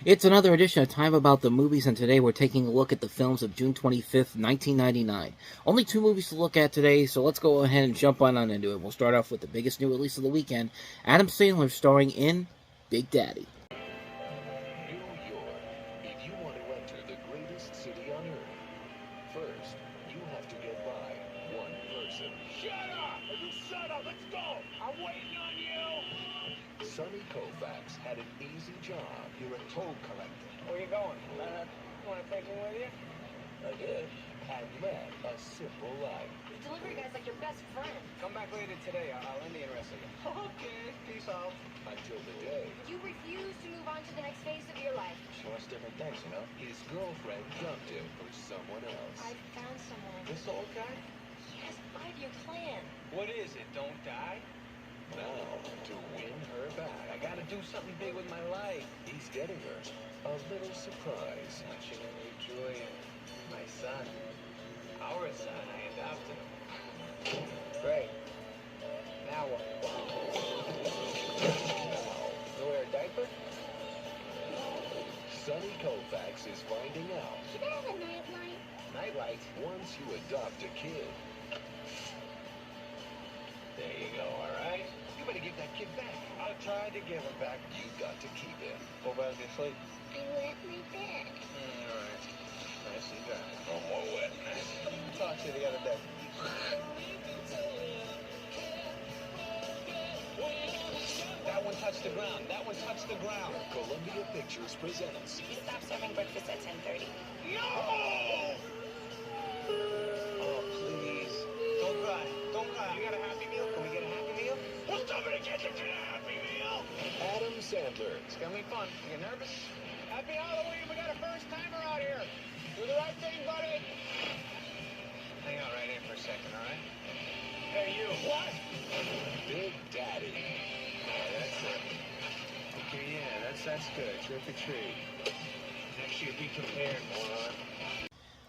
It's another edition of Time About the Movies, and today we're taking a look at the films of June 25th, 1999. Only two movies to look at today, so let's go ahead and jump on into it. We'll start off with the biggest new release of the weekend, Adam Sandler starring in Big Daddy. New York. If you want to enter the greatest city on earth, first, you have to get by one person. Shut up! You shut up! Let's go! I'm waiting on you! Sonny Koufax had an easy job. You're a toll collector. Where you going? You want to take me with you? I guess. And led a simple life. The delivery guy's like your best friend. Come back later today. I'll end the rest of you. Okay, peace out. Until the day You refuse to move on to the next phase of your life. she wants different things, his girlfriend dumped him for someone else. I found someone. This old guy? He has a 5-year plan. What is it? Don't die? Now, to win her back, I gotta do something big with my life. he's getting her a little surprise. Watching him enjoying my son. Our son. I adopted him. Great. Now what? You wear a diaper? Sonny Koufax is finding out Can I have a nightlight? Nightlight. once you adopt a kid, There you go, all right? you better give that kid back. I'll try to give him back. You got to keep him. Go back to sleep. I wet my bed. All right. Nice and dry. No more wetness. Talked to you the other day. That one touched the ground. That one touched the ground. Columbia Pictures presents We stopped serving breakfast at 10:30. No! Oh, please. Don't cry. Don't cry. You got a Happy Meal? Can we get a Happy Meal? We'll stop in the kitchen to get a Happy Meal. Adam Sandler, It's gonna be fun. You nervous? Happy Halloween. We got a first timer out here. Do the right thing, buddy. Hang out right here for a second, all right? Hey, you. What? Big Daddy. That's it. Okay, yeah, that's good. Trick or treat. Next year, be prepared, moron.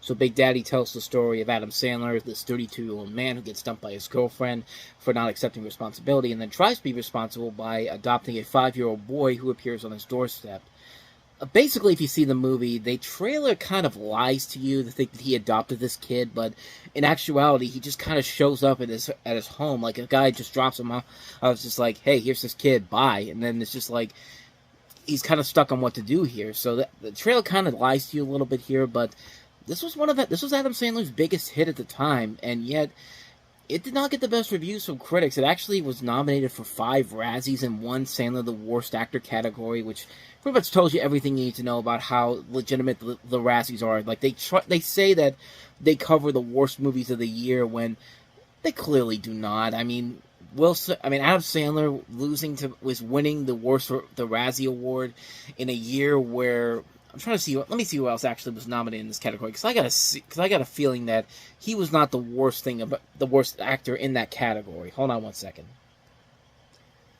So Big Daddy tells the story of Adam Sandler, this 32-year-old man who gets dumped by his girlfriend for not accepting responsibility and then tries to be responsible by adopting a 5-year-old boy who appears on his doorstep. Basically, if you see the movie, the trailer kind of lies to you to think that he adopted this kid, but in actuality, he just kind of shows up at his home, like a guy just drops him off. I was just like, hey, here's this kid, bye. And then it's just like, he's kind of stuck on what to do here. So the trailer kind of lies to you a little bit here, but this was Adam Sandler's biggest hit at the time, and yet it did not get the best reviews from critics. It actually was nominated for 5 Razzies and won Sandler the Worst Actor category, which pretty much tells you everything you need to know about how legitimate the Razzies are. Like they say that they cover the worst movies of the year when they clearly do not. I mean, Adam Sandler was winning the Razzie Award in a year where I'm trying to see. Let me see who else actually was nominated in this category, because I got a feeling that he was not the worst actor in that category. Hold on one second.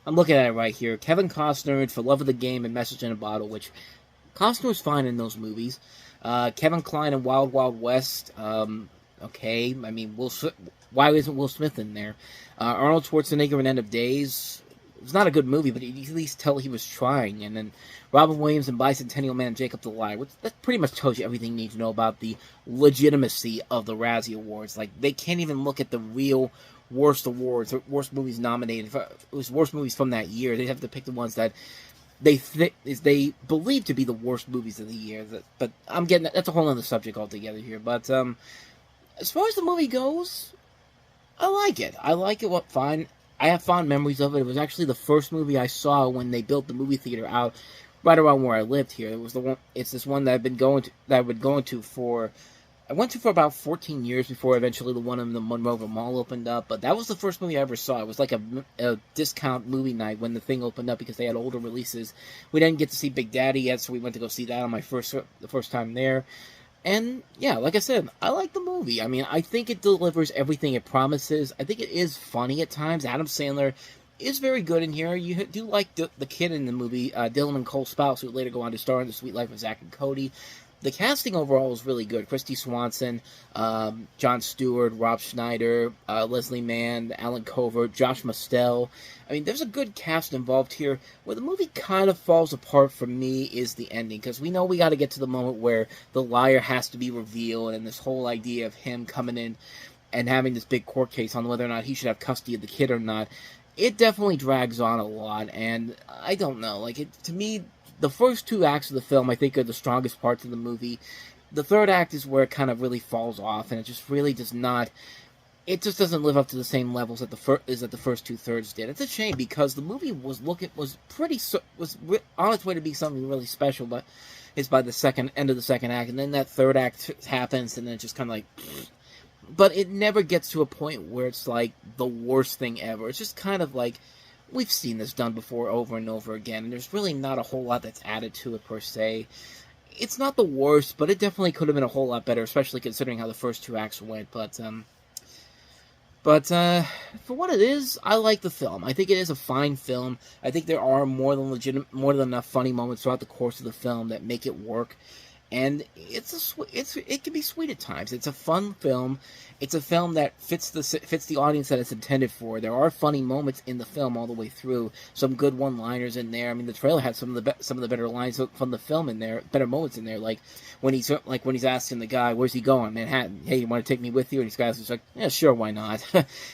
I'm looking at it right here. Kevin Costner For Love of the Game and Message in a Bottle, which Costner was fine in those movies. Kevin Kline in Wild Wild West. Okay, I mean, why isn't Will Smith in there? Arnold Schwarzenegger in End of Days. It was not a good movie, but you at least tell he was trying. And then Robin Williams and Bicentennial Man Jacob the Liar, which that pretty much tells you everything you need to know about the legitimacy of the Razzie Awards. Like, they can't even look at the real worst awards, or worst movies nominated. It was worst movies from that year. They have to pick the ones that they believe to be the worst movies of the year. But that's a whole other subject altogether here. But as far as the movie goes, I like it. Fine. I have fond memories of it. It was actually the first movie I saw when they built the movie theater out right around where I lived here. It was the one. It's this one that I went to for about 14 years before eventually the one in the Monroeville Mall opened up. But that was the first movie I ever saw. It was like a discount movie night when the thing opened up because they had older releases. We didn't get to see Big Daddy yet, so we went to go see that on the first time there. And, yeah, like I said, I like the movie. I mean, I think it delivers everything it promises. I think it is funny at times. Adam Sandler is very good in here. You do like the kid in the movie, Dylan and Cole Sprouse, who would later go on to star in The Sweet Life of Zack and Cody. the casting overall is really good. Christy Swanson, Jon Stewart, Rob Schneider, Leslie Mann, Alan Covert, Josh Mostel. I mean, there's a good cast involved here. Where the movie kind of falls apart for me is the ending, because we know we got to get to the moment where the liar has to be revealed, and this whole idea of him coming in and having this big court case on whether or not he should have custody of the kid or not. It definitely drags on a lot, and I don't know. Like, to me, the first 2 acts of the film, I think, are the strongest parts of the movie. The third act is where it kind of really falls off, and it just really does not. It just doesn't live up to the same levels that the first 2/3 did. It's a shame, because the movie was on its way to be something really special, but it's by the end of the second act, and then that third act happens, and then it's just kind of like. But it never gets to a point where it's like the worst thing ever. It's just kind of like, we've seen this done before over and over again, and there's really not a whole lot that's added to it per se. It's not the worst, but it definitely could have been a whole lot better, especially considering how the first 2 acts went. But for what it is, I like the film. I think it is a fine film. I think there are more than enough funny moments throughout the course of the film that make it work. And it can be sweet at times. It's a fun film. It's a film that fits the audience that it's intended for. There are funny moments in the film all the way through. Some good one-liners in there. I mean, the trailer had some of the better lines from the film in there, better moments in there. Like when he's asking the guy, "Where's he going?" Manhattan. "Hey, you want to take me with you?" And this guy's just like, "Yeah, sure, why not?"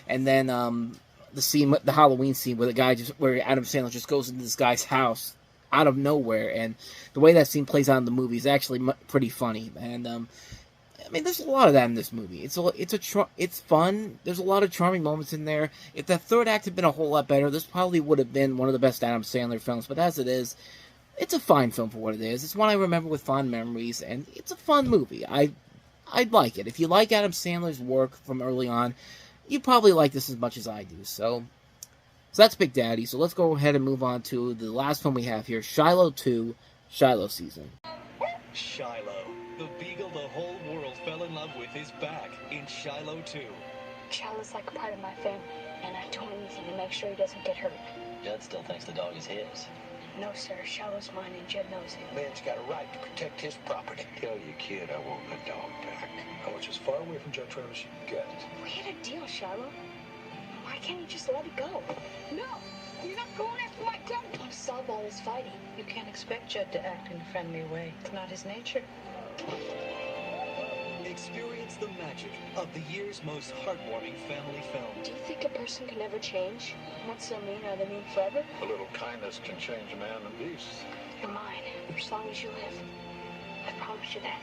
And then the Halloween scene where Adam Sandler just goes into this guy's house out of nowhere, and the way that scene plays out in the movie is actually pretty funny. And I mean, there's a lot of that in this movie. It's fun. There's a lot of charming moments in there. If that third act had been a whole lot better, this probably would have been one of the best Adam Sandler films. But as it is, it's a fine film for what it is. It's one I remember with fond memories, and it's a fun movie. I'd like it. If you like Adam Sandler's work from early on, you probably like this as much as I do. So that's Big Daddy. So let's go ahead and move on to the last film we have here, Shiloh 2, Shiloh Season. Shiloh, the beagle the whole world fell in love with, is back in Shiloh 2. Shiloh's like a part of my family, and I do anything to make sure he doesn't get hurt. Judd still thinks the dog is his. No, sir. Shiloh's mine, and Jed knows it. Man's got a right to protect his property. Tell your kid I want my dog back. I want you as far away from Judge Travis as you can get. We had a deal, Shiloh. Why can't you just let it go? No, you're not going after my dog. I'll stop all this fighting. You can't expect Judd to act in a friendly way. It's not his nature. Experience the magic of the year's most heartwarming family film. Do you think a person can ever change? Once they're mean, are they mean forever? A little kindness can change a man and beast. You're mine, as long as you live. I promise you that.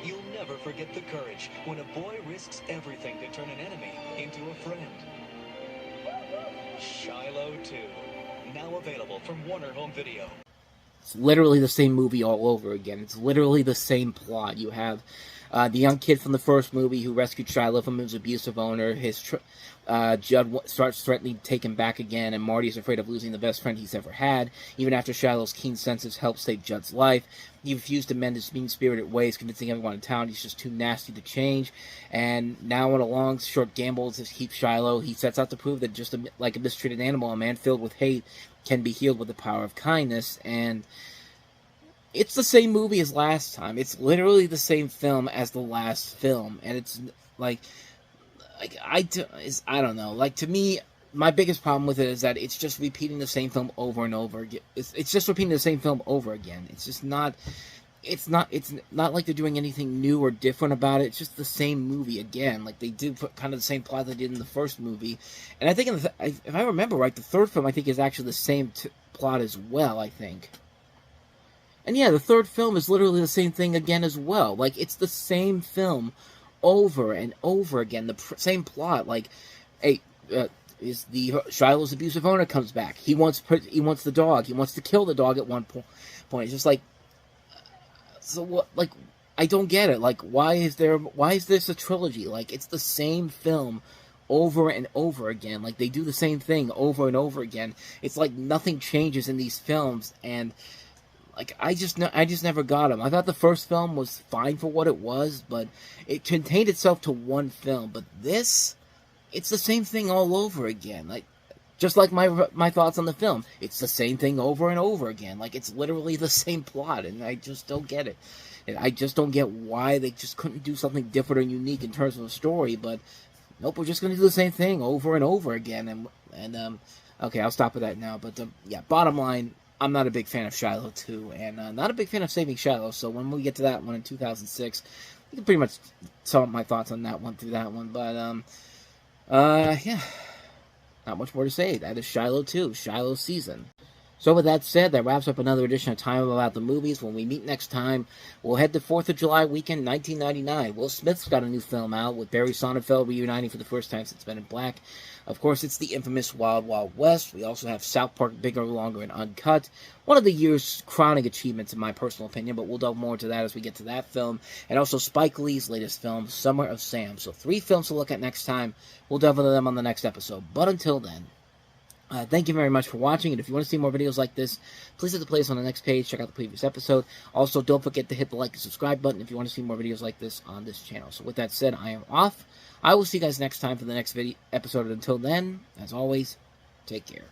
You'll never forget the courage when a boy risks everything to turn an enemy into a friend. Shiloh 2, now available from Warner Home Video. It's literally the same movie all over again. It's literally the same plot. You have the young kid from the first movie who rescued Shiloh from his abusive owner. Judd starts threatening to take him back again, and Marty is afraid of losing the best friend he's ever had. Even after Shiloh's keen senses help save Judd's life, he refused to mend his mean-spirited ways, convincing everyone in town he's just too nasty to change. And now on a long, short gamble to keep Shiloh, he sets out to prove that just like a mistreated animal, a man filled with hate can be healed with the power of kindness. And it's the same movie as last time. It's literally the same film as the last film, and it's I don't know. Like, to me, my biggest problem with it is that it's just repeating the same film over and over again. It's just repeating the same film over again. It's just not. It's not like they're doing anything new or different about it. It's just the same movie again. Like, they did put kind of the same plot they did in the first movie, and I think if I remember right, the third film I think is actually the same plot as well. I think. And yeah, the third film is literally the same thing again as well. Like, it's the same film over and over again. The same plot. Like, hey, is the Shiloh's abusive owner comes back. He wants the dog. He wants to kill the dog at one point. It's just like, so what? Like, I don't get it. Like, why is this a trilogy? Like, it's the same film over and over again. Like, they do the same thing over and over again. It's like nothing changes in these films, and like, I just never got them. I thought the first film was fine for what it was, but it contained itself to one film. But this, it's the same thing all over again. Like, just like my thoughts on the film, it's the same thing over and over again. Like, it's literally the same plot, and I just don't get it. And I just don't get why they just couldn't do something different or unique in terms of a story, but nope, we're just going to do the same thing over and over again. Okay, I'll stop with that now. But yeah, bottom line, I'm not a big fan of Shiloh 2, and not a big fan of Saving Shiloh. So when we get to that one in 2006, you can pretty much sum up my thoughts on that one through that one. But yeah, not much more to say. That is Shiloh 2, Shiloh season. So with that said, that wraps up another edition of Time About the Movies. When we meet next time, we'll head to 4th of July weekend, 1999. Will Smith's got a new film out with Barry Sonnenfeld reuniting for the first time since Men in Black. Of course, it's the infamous Wild Wild West. We also have South Park Bigger, Longer, and Uncut. One of the year's crowning achievements, in my personal opinion, but we'll delve more into that as we get to that film. And also Spike Lee's latest film, Summer of Sam. So 3 films to look at next time. We'll delve into them on the next episode. But until then, thank you very much for watching, and if you want to see more videos like this, please hit the playlist on the next page, check out the previous episode. Also, don't forget to hit the like and subscribe button if you want to see more videos like this on this channel. So with that said, I am off. I will see you guys next time for the next episode. Until then, as always, take care.